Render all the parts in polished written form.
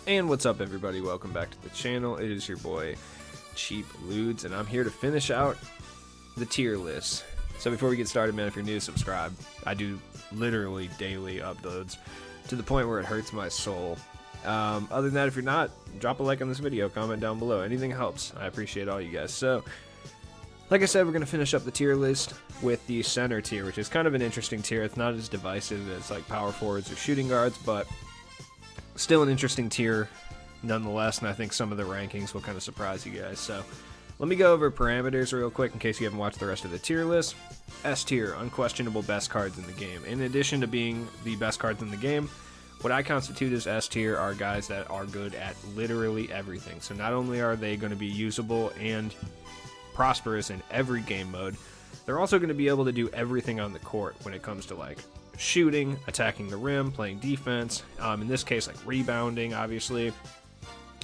And what's up, everybody? Welcome back to the channel. It is your boy Cheap Ludes, and I'm here to finish out the tier list. So before we get started, man, if you're new, subscribe. I do literally daily uploads to the point where it hurts my soul. Other than that, if you're not, drop a like on this video, comment down below. Anything helps. I appreciate all you guys. So, like I said, we're going to finish up the tier list with the center tier, which is kind of an interesting tier. It's not as divisive as like power forwards or shooting guards, but still an interesting tier nonetheless, and I think some of the rankings will kind of surprise you guys. So let me go over parameters real quick in case you haven't watched the rest of the tier list. S tier, unquestionable best cards in the game. In addition to being the best cards in the game, what I constitute as S tier are guys that are good at literally everything. So not only are they going to be usable and prosperous in every game mode, they're also going to be able to do everything on the court when it comes to like shooting, attacking the rim, playing defense, in this case like rebounding, obviously.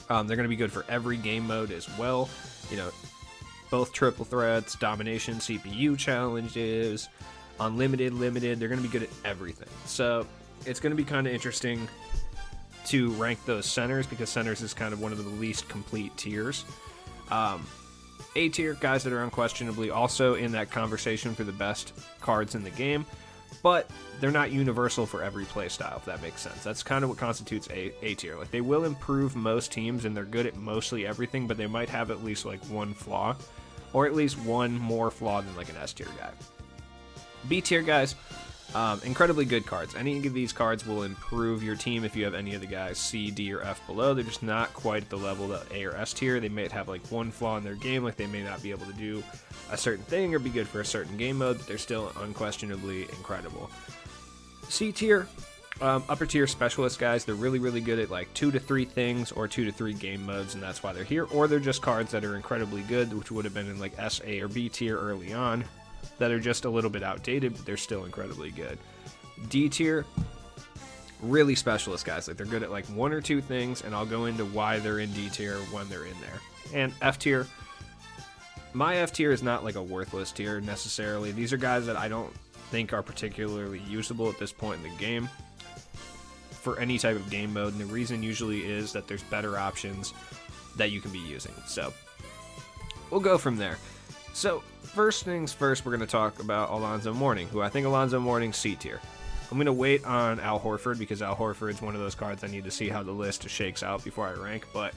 They're going to be good for every game mode as well, you know, both triple threats, domination, CPU challenges, unlimited, limited. They're going to be good at everything. So it's going to be kind of interesting to rank those centers, because centers is kind of one of the least complete tiers. A tier, guys that are unquestionably also in that conversation for the best cards in the game, but they're not universal for every playstyle, if that makes sense. That's kind of what constitutes A tier. Like, they will improve most teams, and they're good at mostly everything, but they might have at least like one flaw, or at least one more flaw than like an S tier guy. B tier guys, incredibly good cards. Any of these cards will improve your team if you have any of the guys C, D, or F below. They're just not quite at the level that A or S tier. They might have like one flaw in their game, like they may not be able to do a certain thing or be good for a certain game mode, but they're still unquestionably incredible. C tier, upper tier specialist guys. They're really good at like 2 to 3 things or 2 to 3 game modes, and that's why they're here. Or they're just cards that are incredibly good, which would have been in like S, A, or B tier early on, that are just a little bit outdated, but they're still incredibly good. D tier, really specialist guys. Like, they're good at like 1 or 2 things, and I'll go into why they're in D tier when they're in there. And F tier, my F tier is not like a worthless tier necessarily. These are guys that I don't think are particularly usable at this point in the game for any type of game mode, and the reason usually is that there's better options that you can be using. So we'll go from there. So first things first, we're going to talk about Alonzo Mourning, who I think Alonzo Mourning's C tier. I'm going to wait on Al Horford, because Al Horford's one of those cards I need to see how the list shakes out before I rank, but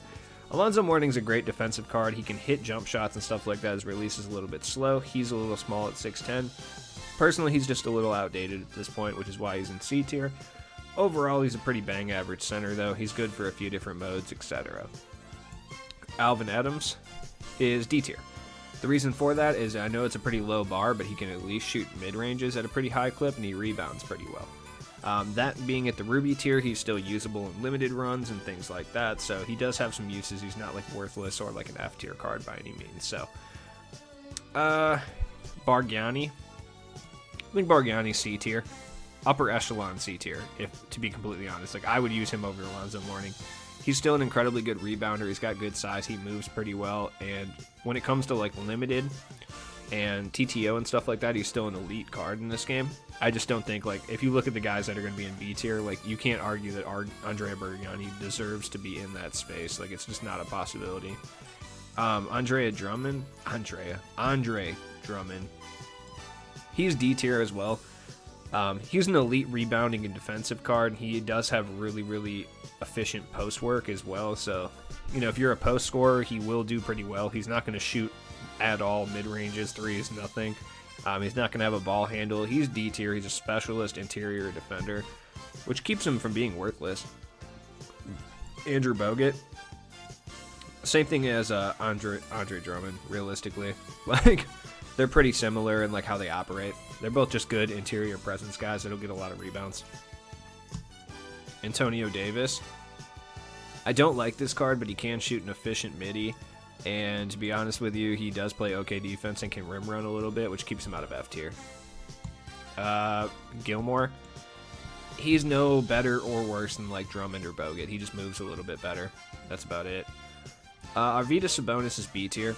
Alonzo Mourning's a great defensive card. He can hit jump shots and stuff like that. His release is a little bit slow. He's a little small at 6'10". Personally, he's just a little outdated at this point, which is why he's in C tier. Overall, he's a pretty bang average center, though. He's good for a few different modes, etc. Alvan Adams is D tier. The reason for that is I know it's a pretty low bar, but he can at least shoot mid-ranges at a pretty high clip, and he rebounds pretty well. That being at the Ruby tier, he's still usable in limited runs and things like that, so he does have some uses. He's not like worthless or like an F tier card by any means. So, Bargnani. I think Bargnani's C tier. Upper echelon C tier, if to be completely honest. Like, I would use him over Alonzo Mourning. He's still an incredibly good rebounder. He's got good size. He moves pretty well. And when it comes to like limited and TTO and stuff like that, he's still an elite card in this game. I just don't think, like, if you look at the guys that are going to be in B tier, like, you can't argue that Andrea Bargnani deserves to be in that space. Like, it's just not a possibility. Andre Drummond. He's D tier as well. He's an elite rebounding and defensive card. He does have really efficient post work as well. So, you know, if you're a post scorer, he will do pretty well. He's not going to shoot at all mid-ranges, threes, nothing. He's not going to have a ball handle. He's D tier. He's a specialist interior defender, which keeps him from being worthless. Andrew Bogut, same thing as Andre Drummond, realistically. Like, they're pretty similar in like how they operate. They're both just good interior presence guys that'll get a lot of rebounds. Antonio Davis. I don't like this card, but he can shoot an efficient midi. And to be honest with you, he does play okay defense and can rim run a little bit, which keeps him out of F tier. Gilmore. He's no better or worse than like Drummond or Bogut. He just moves a little bit better. That's about it. Arvydas Sabonis is B tier.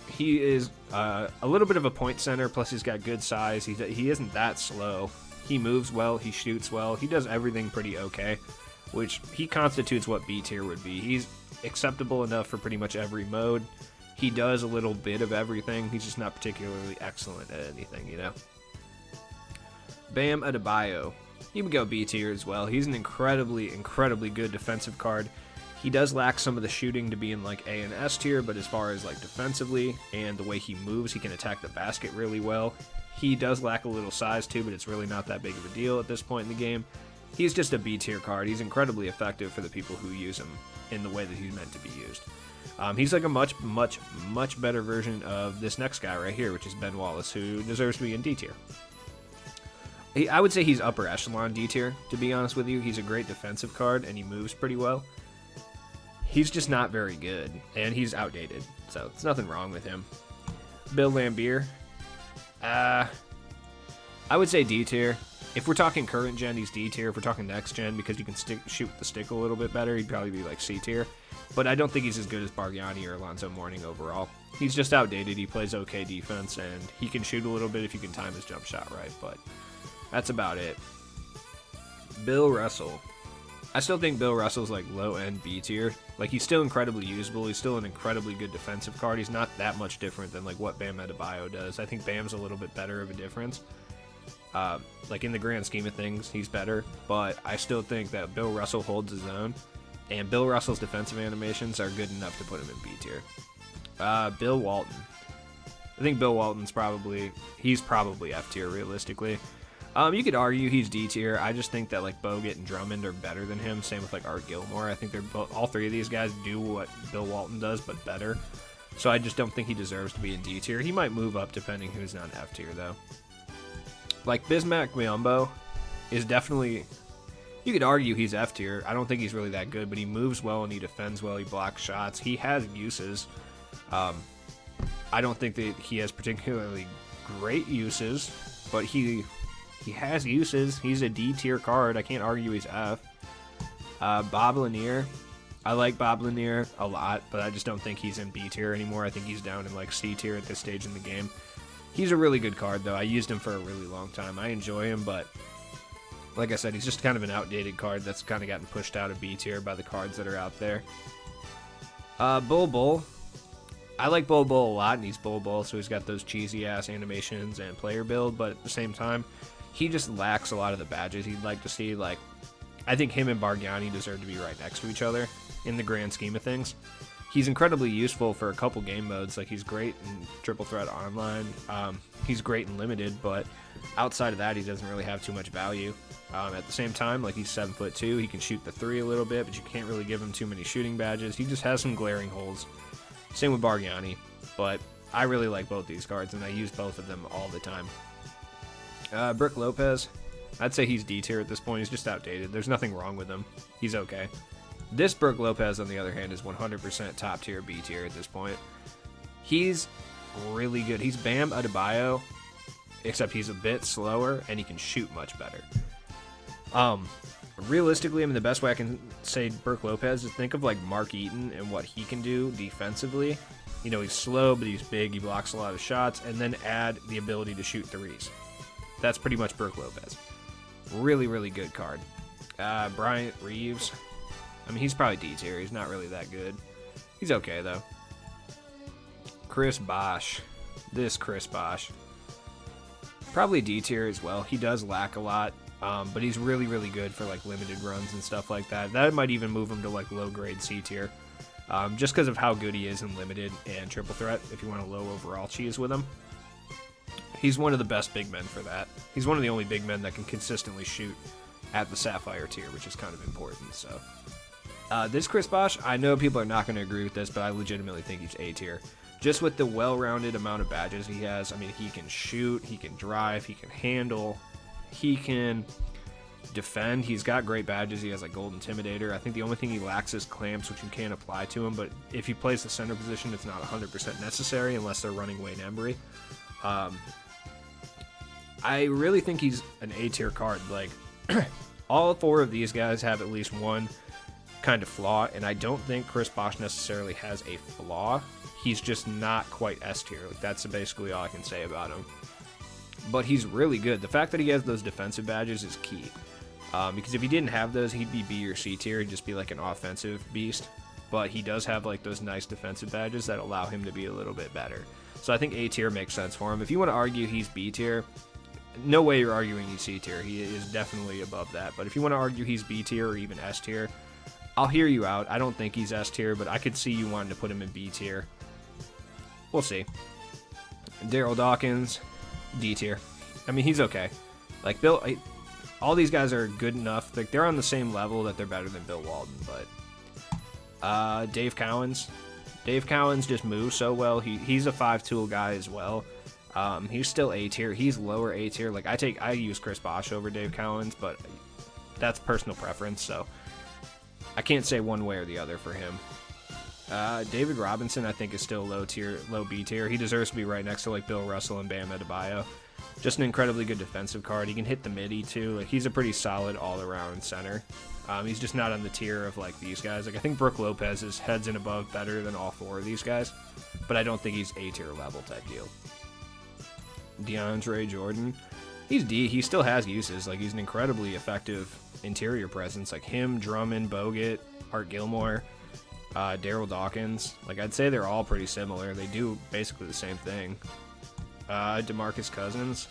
He is a little bit of a point center, plus he's got good size. He isn't that slow. He moves well, he shoots well, he does everything pretty okay. which he constitutes what B tier would be. He's acceptable enough for pretty much every mode. He does a little bit of everything. He's just not particularly excellent at anything, you know? Bam Adebayo. He would go B tier as well. He's an incredibly good defensive card. He does lack some of the shooting to be in like A and S tier, but as far as like defensively and the way he moves, he can attack the basket really well. He does lack a little size too, but it's really not that big of a deal at this point in the game. He's just a B tier card. He's incredibly effective for the people who use him in the way that he's meant to be used. He's like a much better version of this next guy right here, which is Ben Wallace, who deserves to be in D tier. I would say he's upper echelon D tier, to be honest with you. He's a great defensive card, and he moves pretty well. He's just not very good, and he's outdated, so there's nothing wrong with him. Bill Laimbeer. I would say D tier. If we're talking current gen, he's D tier. If we're talking next gen, because you can shoot with the stick a little bit better, he'd probably be like C tier. But I don't think he's as good as Bargnani or Alonzo Mourning overall. He's just outdated. He plays okay defense, and he can shoot a little bit if you can time his jump shot right, but that's about it. Bill Russell. I still think Bill Russell's like low-end B tier. Like, he's still incredibly usable. He's still an incredibly good defensive card. He's not that much different than like what Bam Adebayo does. I think Bam's a little bit better of a difference. Like, in the grand scheme of things, he's better. But I still think that Bill Russell holds his own. And Bill Russell's defensive animations are good enough to put him in B tier. Bill Walton. I think Bill Walton's probably F tier realistically. You could argue he's D tier. I just think that like Bogut and Drummond are better than him. Same with like Art Gilmore. I think they're all three of these guys do what Bill Walton does, but better. So I just don't think he deserves to be in D tier. He might move up depending who's not F tier though. Like Bismack Biyombo is definitely. You could argue he's F tier. I don't think he's really that good, but he moves well and he defends well. He blocks shots. He has uses. I don't think that he has particularly great uses, but he has uses. He's a D tier card. I can't argue he's F. Bob Lanier. I like Bob Lanier a lot, but I just don't think he's in B tier anymore. I think he's down in like C tier at this stage in the game. He's a really good card, though. I used him for a really long time. I enjoy him, but like I said, he's just kind of an outdated card that's kind of gotten pushed out of B tier by the cards that are out there. Bol Bol. I like Bol Bol a lot, and he's Bol Bol, so he's got those cheesy-ass animations and player build, but at the same time, he just lacks a lot of the badges he'd like to see. Like, I think him and Bargnani deserve to be right next to each other in the grand scheme of things. He's incredibly useful for a couple game modes. Like, he's great in Triple Threat Online. He's great in Limited, but outside of that, he doesn't really have too much value. At the same time, like, he's 7'2". He can shoot the three a little bit, but you can't really give him too many shooting badges. He just has some glaring holes. Same with Bargnani, but I really like both these cards, and I use both of them all the time. Brook Lopez, I'd say he's D tier at this point. He's just outdated. There's nothing wrong with him. He's okay. This Brook Lopez, on the other hand, is 100% top tier B tier at this point. He's really good. He's Bam Adebayo, except he's a bit slower, and he can shoot much better. Realistically, I mean, the best way I can say Brook Lopez is think of like Mark Eaton and what he can do defensively. You know, he's slow, but he's big. He blocks a lot of shots, and then add the ability to shoot threes. That's pretty much Brook Lopez. Really, really good card. Bryant Reeves. I mean, he's probably D tier. He's not really that good. He's okay, though. Chris Bosh. This Chris Bosh. Probably D tier as well. He does lack a lot. But he's really, really good for like limited runs and stuff like that. That might even move him to like low grade C tier, just because of how good he is in limited and triple threat. If you want a low overall cheese with him, he's one of the best big men for that. He's one of the only big men that can consistently shoot at the Sapphire tier, which is kind of important. So this Chris Bosh, I know people are not going to agree with this, but I legitimately think he's A tier. Just with the well-rounded amount of badges he has. I mean, he can shoot, he can drive, he can handle. He can defend. He's got great badges. He has like Gold Intimidator. I think the only thing he lacks is clamps, which you can't apply to him. But if he plays the center position, it's not 100% necessary unless they're running Wayne Embry. I really think he's an A tier card. Like all four of these guys have at least one kind of flaw, and I don't think Chris Bosh necessarily has a flaw. He's just not quite S tier. Like, that's basically all I can say about him. But he's really good. The fact that he has those defensive badges is key. Because if he didn't have those, he'd be B or C tier. He'd just be like an offensive beast. But he does have like those nice defensive badges that allow him to be a little bit better. So I think A tier makes sense for him. If you want to argue he's B tier, no way you're arguing he's C tier. He is definitely above that. But if you want to argue he's B tier or even S tier, I'll hear you out. I don't think he's S tier, but I could see you wanting to put him in B tier. We'll see. Daryl Dawkins, D tier. I mean, he's okay. Like Bill, all these guys are good enough. Like they're on the same level that they're better than Bill Walton. But Dave Cowens. Dave Cowens just moves so well. He's a 5-tool guy as well. He's still A tier. He's lower A tier. Like I use Chris Bosh over Dave Cowens, but that's personal preference. So I can't say one way or the other for him. David Robinson, I think, is still low B tier. He deserves to be right next to like Bill Russell and Bam Adebayo. Just an incredibly good defensive card. He can hit the midi too. Like he's a pretty solid all-around center. He's just not on the tier of like these guys. Like I think Brook Lopez is heads and above better than all 4 of these guys, but I don't think he's A tier level type deal. DeAndre Jordan, he's D. He still has uses. Like he's an incredibly effective interior presence. Like him, Drummond, Bogut, Art Gilmore, Daryl Dawkins. Like I'd say they're all pretty similar. They do basically the same thing. DeMarcus Cousins.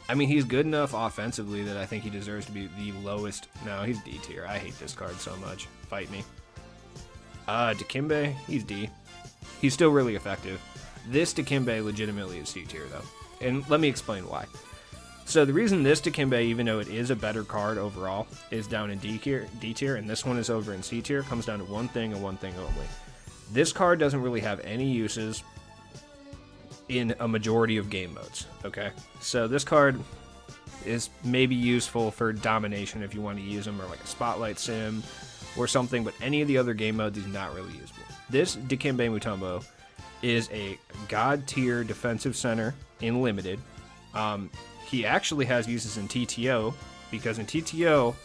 I mean, he's good enough offensively that I think he deserves to be the lowest. No, he's D tier. I hate this card so much. Fight me. Dikembe, he's D. He's still really effective. This Dikembe legitimately is C tier, though. And let me explain why. So the reason this Dikembe, even though it is a better card overall, is down in D tier, and this one is over in C tier, comes down to one thing and one thing only. This card doesn't really have any uses in a majority of game modes, okay? So this card is maybe useful for domination if you want to use them, or like a spotlight sim or something, but any of the other game modes is not really useful. This Dikembe Mutombo is a god tier defensive center in limited. He actually has uses in TTO, because in TTO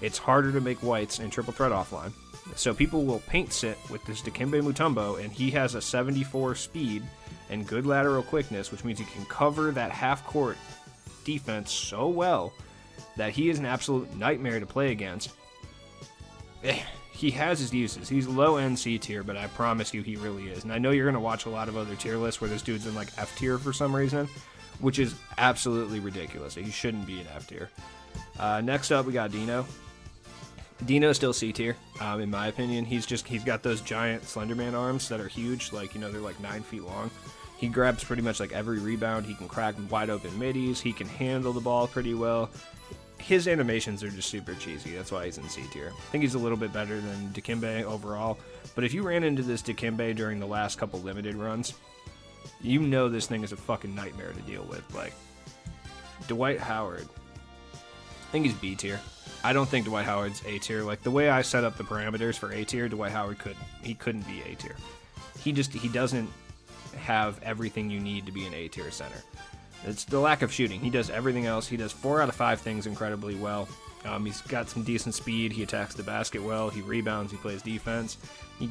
it's harder to make whites in triple threat offline. So people will paint sit with this Dikembe Mutombo, and he has a 74 speed and good lateral quickness, which means he can cover that half-court defense so well that he is an absolute nightmare to play against. He has his uses. He's low-end C tier, but I promise you he really is. And I know you're going to watch a lot of other tier lists where this dude's in like F tier for some reason, which is absolutely ridiculous. He shouldn't be in F tier. Next up, we got Dino. Dino's still C tier, in my opinion. He's got those giant Slenderman arms that are huge, like, you know, they're like 9 feet long. He grabs pretty much like every rebound. He can crack wide open middies. He can handle the ball pretty well. His animations are just super cheesy. That's why he's in C tier. I think he's a little bit better than Dikembe overall. But if you ran into this Dikembe during the last couple limited runs, you know this thing is a fucking nightmare to deal with. Like, Dwight Howard, I think he's B tier. I don't think Dwight Howard's A tier. Like, the way I set up the parameters for A tier, Dwight Howard couldn't be A tier. He doesn't have everything you need to be an A tier center. It's the lack of shooting. He does everything else. He does 4 out of 5 things incredibly well. He's got some decent speed. He attacks the basket well. He rebounds. He plays defense.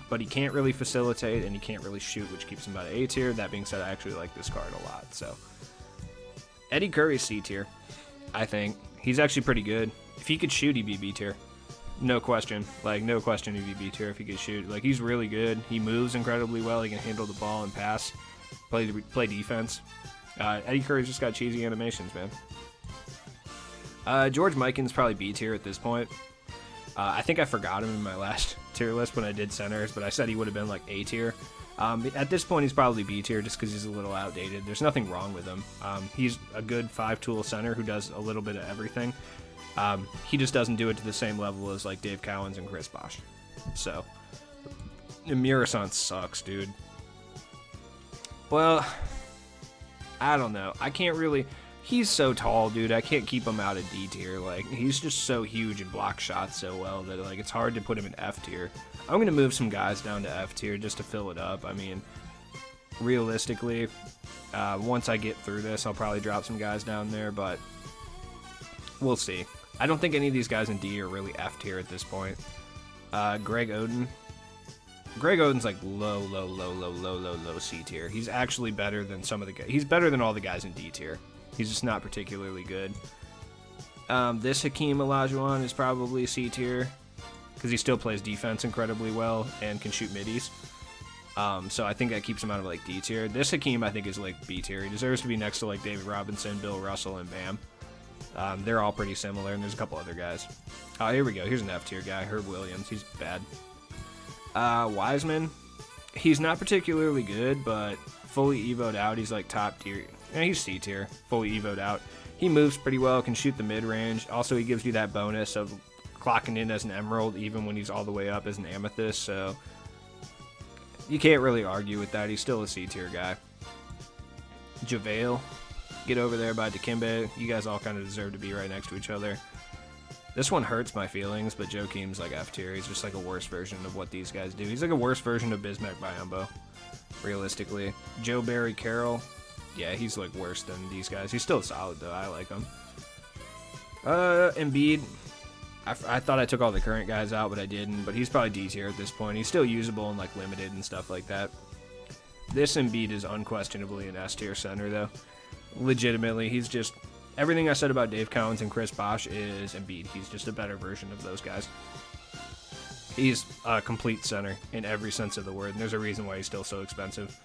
But he can't really facilitate, and he can't really shoot, which keeps him out of A tier. That being said, I actually like this card a lot. So Eddie Curry's C tier, I think. He's actually pretty good. If he could shoot, he'd be B tier. No question. Like, no question he'd be B tier if he could shoot. Like, he's really good. He moves incredibly well. He can handle the ball and pass, play defense. Eddie Curry's just got cheesy animations, man. George Mikan's probably B tier at this point. I think I forgot him in my last tier list when I did centers, but I said he would have been like A tier. At this point, he's probably B tier just because he's a little outdated. There's nothing wrong with him. He's a good 5-tool center who does a little bit of everything. He just doesn't do it to the same level as like Dave Cowens and Chris Bosh. So, Murasant sucks, dude. Well, I don't know. I can't really... He's so tall, dude. I can't keep him out of D tier. Like, he's just so huge and blocks shots so well that, like, it's hard to put him in F tier. I'm going to move some guys down to F tier just to fill it up. I mean, realistically, once I get through this, I'll probably drop some guys down there, but we'll see. I don't think any of these guys in D are really F tier at this point. Greg Oden. Greg Oden's like low C tier. He's actually better than some of the guys. He's better than all the guys in D tier. He's just not particularly good. This Hakeem Olajuwon is probably C tier because he still plays defense incredibly well and can shoot middies. So I think that keeps him out of like D tier. This Hakeem I think is like B tier. He deserves to be next to like David Robinson, Bill Russell, and Bam. They're all pretty similar, and there's a couple other guys. Oh, here we go. Here's an F tier guy, Herb Williams. He's bad. Wiseman, he's not particularly good, but fully evoed out, he's like top tier. He's C tier, fully evoed out. He moves pretty well, can shoot the mid-range. Also, he gives you that bonus of clocking in as an emerald even when he's all the way up as an amethyst, so you can't really argue with that. He's still a C tier guy. JaVale, get over there by Dikembe. You guys all kind of deserve to be right next to each other. This one hurts my feelings, but Joakim's like F tier. He's just like a worse version of what these guys do. He's like a worse version of Bismack Biyombo, realistically. Joe Barry Carroll, yeah, he's like worse than these guys. He's still solid though. I like him. Embiid, I thought I took all the current guys out, but I didn't. But he's probably D tier at this point. He's still usable and like limited and stuff like that. This Embiid is unquestionably an S tier center though. Legitimately, he's just everything I said about Dave Cowens and Chris Bosh is Embiid. He's just a better version of those guys. He's a complete center in every sense of the word, and there's a reason why he's still so expensive.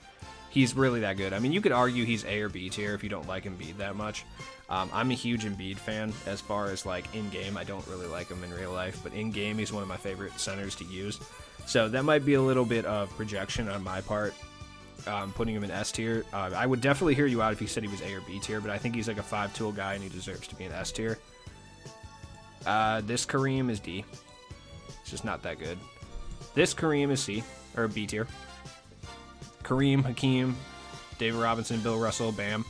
He's really that good. I mean, you could argue he's A or B tier if you don't like Embiid that much. I'm a huge Embiid fan as far as like in-game. I don't really like him in real life, but in-game he's one of my favorite centers to use. So that might be a little bit of projection on my part, putting him in S tier. I would definitely hear you out if you said he was A or B tier, but I think he's like a 5-tool guy and he deserves to be an S tier. This Kareem is D. It's just not that good. This Kareem is C, or B tier. Kareem, Hakeem, David Robinson, Bill Russell, Bam.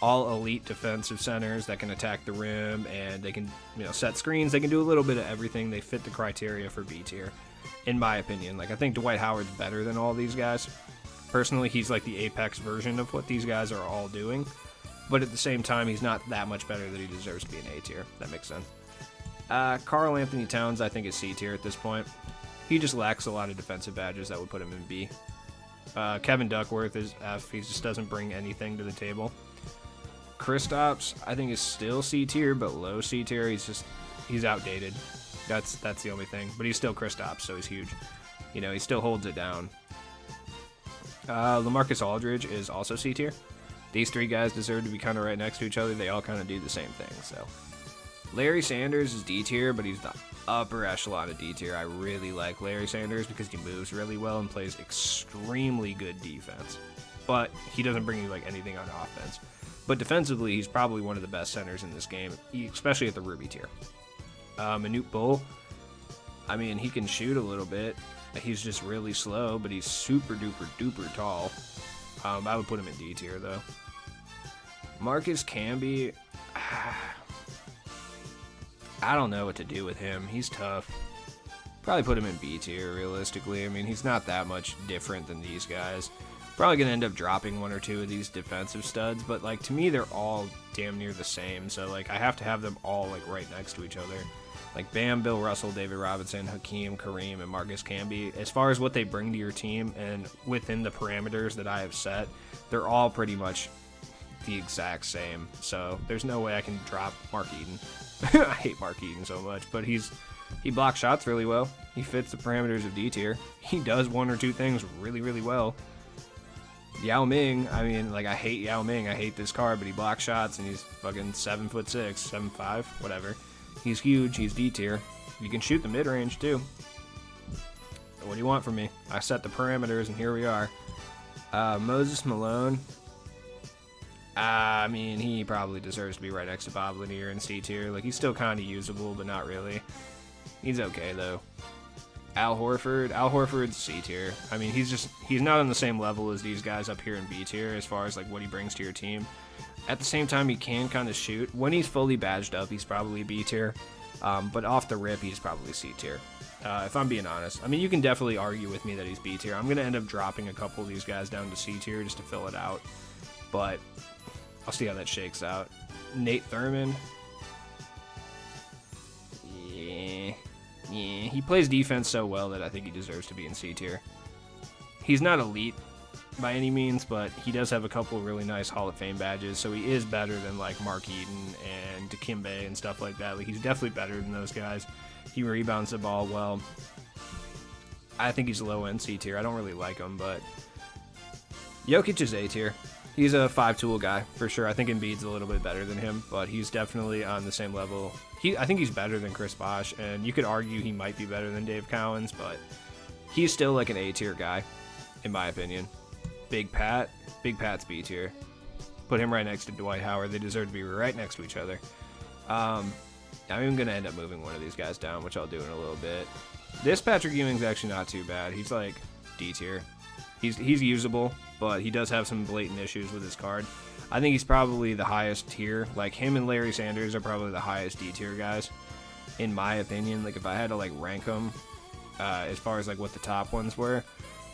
All elite defensive centers that can attack the rim and they can, set screens. They can do a little bit of everything. They fit the criteria for B tier, in my opinion. Like, I think Dwight Howard's better than all these guys. Personally, he's like the apex version of what these guys are all doing. But at the same time, he's not that much better that he deserves to be an A tier. That makes sense. Karl Anthony Towns, I think, is C tier at this point. He just lacks a lot of defensive badges that would put him in B. Kevin Duckworth is F. He just doesn't bring anything to the table. Kristaps, I think, is still C tier, but low C tier. He's outdated. That's the only thing. But he's still Kristaps, so he's huge. He still holds it down. LaMarcus Aldridge is also C tier. These three guys deserve to be kind of right next to each other. They all kind of do the same thing. So Larry Sanders is D tier, but he's the upper echelon of D tier. I really like Larry Sanders because he moves really well and plays extremely good defense. But he doesn't bring you like anything on offense. But defensively, he's probably one of the best centers in this game, especially at the Ruby tier. Manute Bol, I mean, he can shoot a little bit. He's just really slow, but he's super duper duper tall. I would put him in D tier though. Marcus Camby, I don't know what to do with him. He's tough. Probably put him in B tier, realistically. I mean, he's not that much different than these guys. Probably going to end up dropping one or two of these defensive studs, but, like, to me, they're all damn near the same. So, like, I have to have them all, like, right next to each other. Like, Bam, Bill Russell, David Robinson, Hakeem, Kareem, and Marcus Camby. As far as what they bring to your team and within the parameters that I have set, they're all pretty much the exact same. So, there's no way I can drop Mark Eden. I hate Mark Eden so much, but he blocks shots really well. He fits the parameters of D tier. He does one or two things really, really well. Yao Ming, I mean, like, I hate Yao Ming. I hate this card, but he blocks shots, and he's fucking 7'6", 7'5", whatever. He's huge. He's D tier. You can shoot the mid-range, too. What do you want from me? I set the parameters, and here we are. Moses Malone, I mean, he probably deserves to be right next to Bob Lanier in C tier. Like, he's still kind of usable, but not really. He's okay, though. Al Horford's C tier. I mean, he's not on the same level as these guys up here in B tier as far as, like, what he brings to your team. At the same time, he can kind of shoot. When he's fully badged up, he's probably B tier. But off the rip, he's probably C tier. If I'm being honest. I mean, you can definitely argue with me that he's B tier. I'm going to end up dropping a couple of these guys down to C tier just to fill it out. But I'll see how that shakes out. Nate Thurmond. Yeah, he plays defense so well that I think he deserves to be in C tier. He's not elite. by any means, but he does have a couple of really nice Hall of Fame badges, so he is better than like Mark Eaton and Dikembe and stuff like that. Like, he's definitely better than those guys. He rebounds the ball well. I think he's low end C tier. I don't really like him, but Jokic is A tier. He's a 5-tool guy for sure. I think Embiid's a little bit better than him, but he's definitely on the same level. I think he's better than Chris Bosh, and you could argue he might be better than Dave Cowens, but he's still like an A tier guy, in my opinion. Big Pat's B tier. Put him right next to Dwight Howard. They deserve to be right next to each other. I'm even going to end up moving one of these guys down, which I'll do in a little bit. This Patrick Ewing's actually not too bad. He's like D tier. He's usable, but he does have some blatant issues with his card. I think he's probably the highest tier. Like, him and Larry Sanders are probably the highest D tier guys, in my opinion. Like, if I had to like rank them as far as like what the top ones were,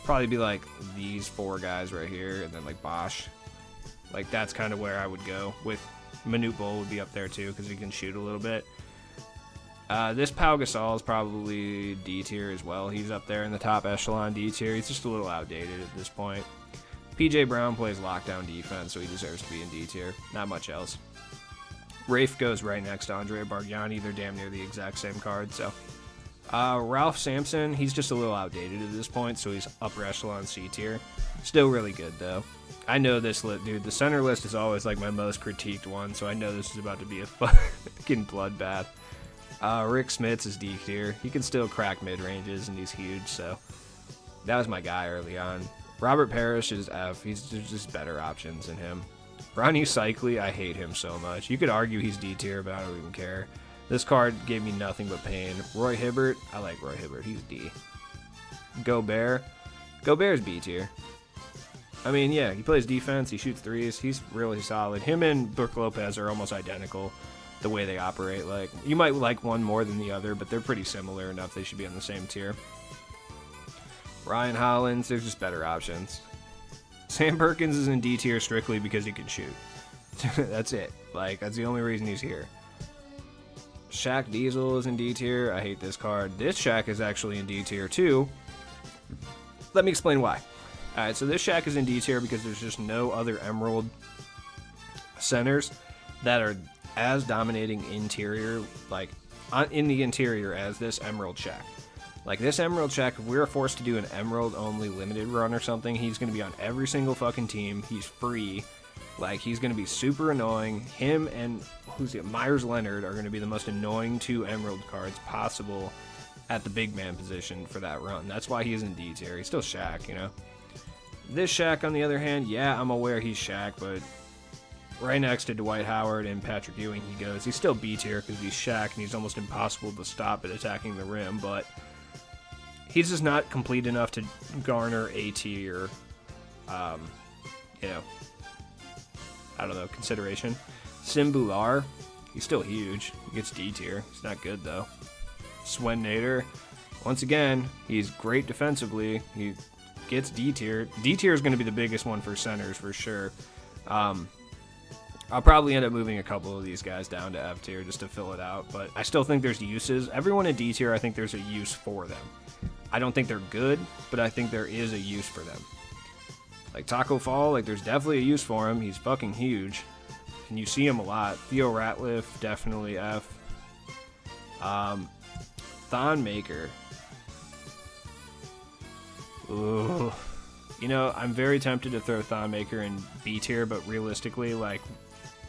probably be like these 4 guys right here, and then like Bosh. Like, that's kind of where I would go. With Manute Bol would be up there too, because he can shoot a little bit. This Pau Gasol is probably D tier as well. He's up there in the top echelon D tier. He's just a little outdated at this point. PJ Brown plays lockdown defense, so he deserves to be in D tier. Not much else. Rafe goes right next to Andrea Bargnani. They're damn near the exact same card. So Ralph Sampson, he's just a little outdated at this point, so he's upper echelon C tier. Still really good though. I know this dude. The center list is always like my most critiqued one, so I know this is about to be a fucking bloodbath. Rick Smits is D tier. He can still crack mid ranges, and he's huge. So that was my guy early on. Robert Parrish is F. There's just better options than him. Ronnie Cycli, I hate him so much. You could argue he's D tier, but I don't even care. This card gave me nothing but pain. Roy Hibbert, I like Roy Hibbert. He's D. Gobert's B tier. I mean, yeah, he plays defense. He shoots threes. He's really solid. Him and Brook Lopez are almost identical, the way they operate. Like, you might like one more than the other, but they're pretty similar enough they should be on the same tier. Ryan Hollins, there's just better options. Sam Perkins is in D tier strictly because he can shoot. That's it. Like, that's the only reason he's here. Shaq Diesel is in D tier. I hate this card. This Shaq is actually in D tier too. Let me explain why. Alright, so this Shaq is in D tier because there's just no other Emerald centers that are as dominating interior, like in the interior, as this Emerald Shaq. Like, this Emerald Shaq, if we were forced to do an Emerald only limited run or something, he's going to be on every single fucking team. He's free. Like, he's going to be super annoying. Him and Myers Leonard are going to be the most annoying 2 Emerald cards possible at the big man position for that run. That's why he's in D tier. He's still Shaq, you know. This Shaq, on the other hand, yeah, I'm aware he's Shaq, but right next to Dwight Howard and Patrick Ewing he goes. He's still B tier because he's Shaq, and he's almost impossible to stop at attacking the rim, but he's just not complete enough to garner A tier, you know, I don't know, consideration. Simbular, he's still huge. He gets D tier. He's not good, though. Swen Nader, once again, he's great defensively. He gets D tier. D tier is going to be the biggest one for centers for sure. I'll probably end up moving a couple of these guys down to F tier just to fill it out, but I still think there's uses. Everyone in D tier, I think there's a use for them. I don't think they're good, but I think there is a use for them. Like Taco Fall, like, there's definitely a use for him. He's fucking huge, and you see him a lot. Theo Ratliff, definitely F. Thon Maker. Ooh. You know, I'm very tempted to throw Thon Maker in B tier, but realistically, like,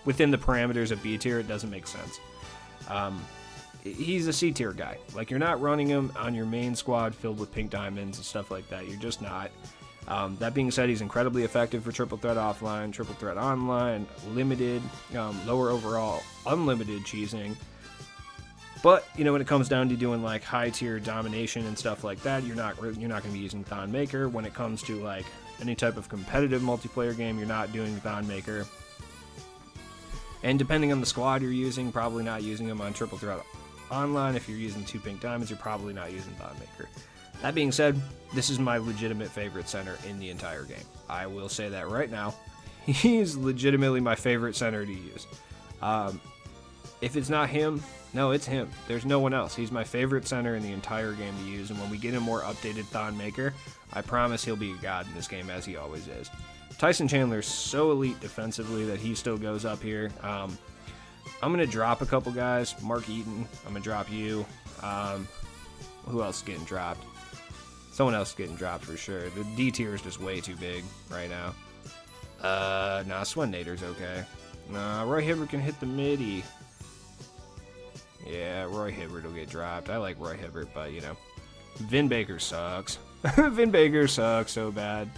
within the parameters of B tier, it doesn't make sense. He's a C tier guy. Like, you're not running him on your main squad filled with pink diamonds and stuff like that. You're just not. That being said, he's incredibly effective for triple threat offline, triple threat online, limited, lower overall, unlimited cheesing. But, you know, when it comes down to doing like high tier domination and stuff like that, you're not going to be using Thon Maker. When it comes to like any type of competitive multiplayer game, you're not doing Thon Maker. And depending on the squad you're using, probably not using him on triple threat online. If you're using 2 pink diamonds, you're probably not using Thon Maker. That being said, this is my legitimate favorite center in the entire game. I will say that right now. He's legitimately my favorite center to use. If it's not him, no, it's him. There's no one else. He's my favorite center in the entire game to use, and when we get a more updated Thon Maker, I promise he'll be a god in this game, as he always is. Tyson Chandler is so elite defensively that he still goes up here. I'm going to drop a couple guys. Mark Eaton, I'm going to drop you. Who else is getting dropped? Someone else is getting dropped for sure. The D tier is just way too big right now. Nah, Swen Nader's okay. Nah, Roy Hibbert can hit the midi. Yeah, Roy Hibbert will get dropped. I like Roy Hibbert, but, you know. Vin Baker sucks. Vin Baker sucks so bad.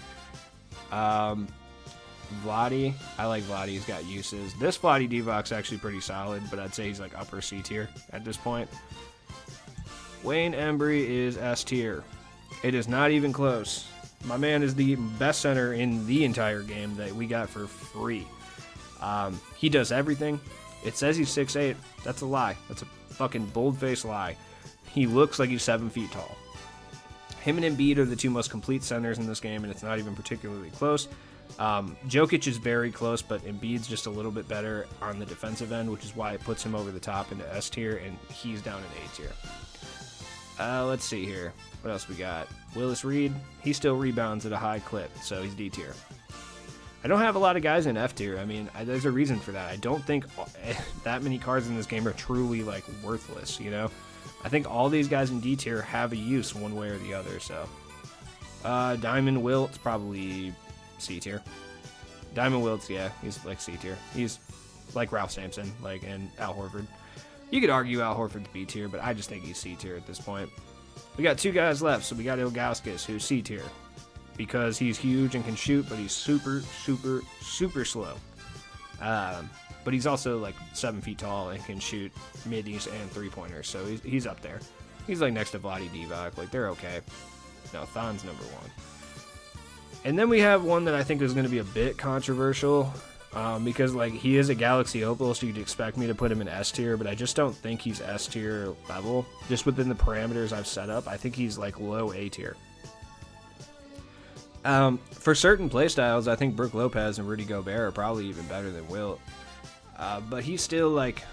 Vladi, I like Vladi. He's got uses. This Vladi Divoc's actually pretty solid, but I'd say he's like upper C tier at this point. Wayne Embry is S tier. It is not even close. My man is the best center in the entire game that we got for free. He does everything. It says he's 6'8". That's a lie. That's a fucking bold-faced lie. He looks like he's 7 feet tall. Him and Embiid are the two most complete centers in this game, and it's not even particularly close. Jokic is very close, but Embiid's just a little bit better on the defensive end, which is why it puts him over the top into S tier, and he's down in A tier. Let's see here. What else we got? Willis Reed, he still rebounds at a high clip, so he's D tier. I don't have a lot of guys in F tier. I mean, there's a reason for that. I don't think that many cards in this game are truly, like, worthless, you know? I think all these guys in D tier have a use one way or the other, so. Diamond Wilt's probably C tier. Diamond Wilt's, yeah, he's like C tier. He's like Ralph Sampson, like, and Al Horford. You could argue Al Horford's B tier, but I just think he's C tier at this point. We got two guys left, so we got Ilgauskas, who's C tier. Because he's huge and can shoot, but he's super, super, super slow. But he's also like 7 feet tall and can shoot middies and three-pointers, so he's up there. He's like next to Vlade Divac, like they're okay. No, Thon's number one. And then we have one that I think is going to be a bit controversial, because like he is a Galaxy Opal, so you'd expect me to put him in S tier, but I just don't think he's S tier level. Just within the parameters I've set up, I think he's like low A tier. For certain playstyles, I think Brook Lopez and Rudy Gobert are probably even better than Wilt. But he's still, like,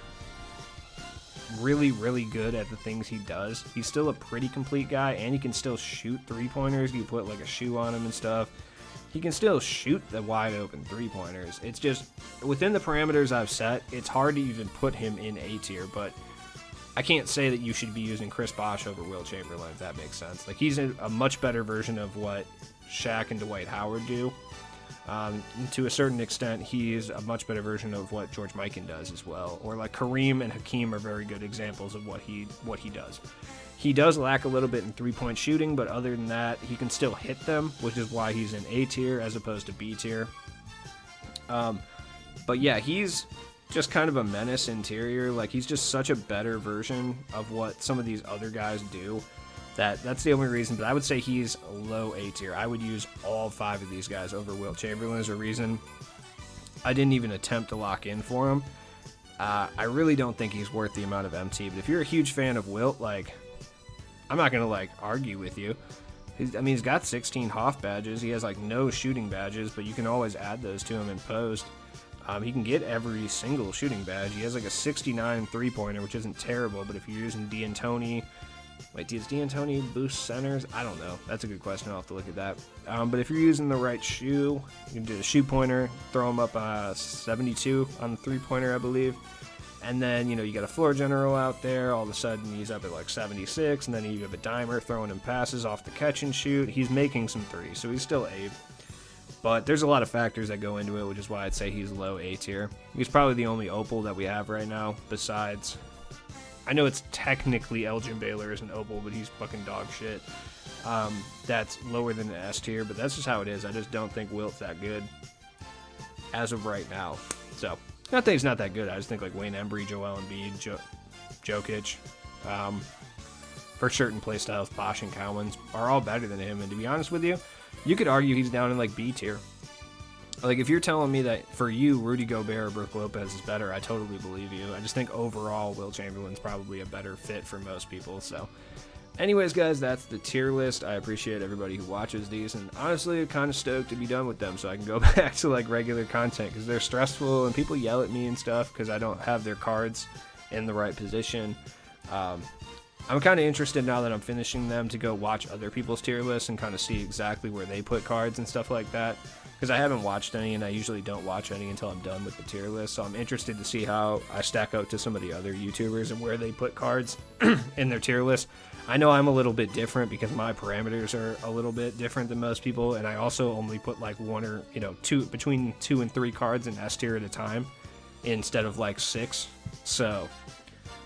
really, really good at the things he does. He's still a pretty complete guy, and he can still shoot three-pointers. You put, like, a shoe on him and stuff. He can still shoot the wide-open three-pointers. It's just, within the parameters I've set, it's hard to even put him in A tier, but I can't say that you should be using Chris Bosh over Wilt Chamberlain, if that makes sense. Like, he's a much better version of what Shaq and Dwight Howard do. To a certain extent, he is a much better version of what George Mikan does as well. Or like Kareem and Hakeem are very good examples of what he does. He does lack a little bit in three-point shooting, but other than that, he can still hit them, which is why he's in A tier as opposed to B tier. But yeah, he's just kind of a menace interior. Like, he's just such a better version of what some of these other guys do. That's the only reason, but I would say he's low A tier. I would use all 5 of these guys over Wilt Chamberlain as a reason I didn't even attempt to lock in for him. I really don't think he's worth the amount of MT, but if you're a huge fan of Wilt, like, I'm not going to, like, argue with you. He's got 16 Hoff badges. He has, like, no shooting badges, but you can always add those to him in post. He can get every single shooting badge. He has, like, a 69 three-pointer, which isn't terrible, but if you're using D'Antoni... Wait, does D'Antoni boost centers? I don't know. That's a good question. I'll have to look at that. But if you're using the right shoe, you can do the shoe pointer, throw him up 72 on the three-pointer, I believe. And then, you know, you got a floor general out there. All of a sudden, he's up at like 76. And then you have a dimer throwing him passes off the catch and shoot. He's making some threes, so he's still A. But there's a lot of factors that go into it, which is why I'd say he's low A tier. He's probably the only Opal that we have right now, besides... I know it's technically Elgin Baylor is an Opal, but he's fucking dog shit. That's lower than the S tier, but that's just how it is. I just don't think Wilt's that good as of right now. So, not that he's not that good. I just think like Wayne Embry, Joel Embiid, Jokic, for certain playstyles, Bosh and Cowens are all better than him. And to be honest with you, you could argue he's down in like B tier. Like, if you're telling me that for you, Rudy Gobert or Brook Lopez is better, I totally believe you. I just think overall, Wilt Chamberlain's probably a better fit for most people. So, anyways, guys, that's the tier list. I appreciate everybody who watches these, and honestly, I'm kind of stoked to be done with them so I can go back to, like, regular content, because they're stressful, and people yell at me and stuff because I don't have their cards in the right position. I'm kind of interested now that I'm finishing them to go watch other people's tier lists and kind of see exactly where they put cards and stuff like that, because I haven't watched any, and I usually don't watch any until I'm done with the tier list. So I'm interested to see how I stack out to some of the other YouTubers and where they put cards in their tier list. I know I'm a little bit different because my parameters are a little bit different than most people, and I also only put like one or between 2 and 3 cards in S tier at a time instead of like 6. So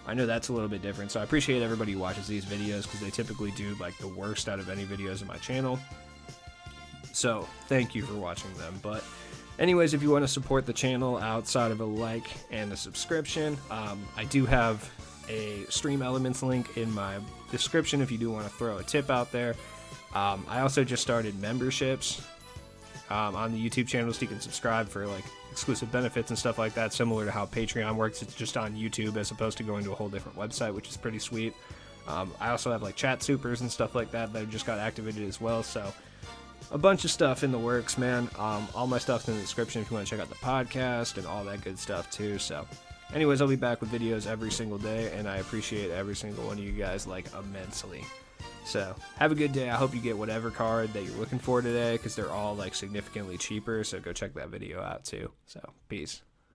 I know that's a little bit different. So I appreciate everybody who watches these videos, because they typically do like the worst out of any videos on my channel. So thank you for watching them. But anyways, if you want to support the channel outside of a like and a subscription, I do have a Stream Elements link in my description if you do want to throw a tip out there. I also just started memberships on the YouTube channel, so you can subscribe for like exclusive benefits and stuff like that, similar to how Patreon works. It's just on YouTube as opposed to going to a whole different website, which is pretty sweet. I also have like chat supers and stuff like that that just got activated as well. So a bunch of stuff in the works, man. All my stuff's in the description if you want to check out the podcast and all that good stuff too. So anyways, I'll be back with videos every single day, and I appreciate every single one of you guys like immensely. So have a good day. I hope you get whatever card that you're looking for today, because they're all like significantly cheaper. So go check that video out too. So peace.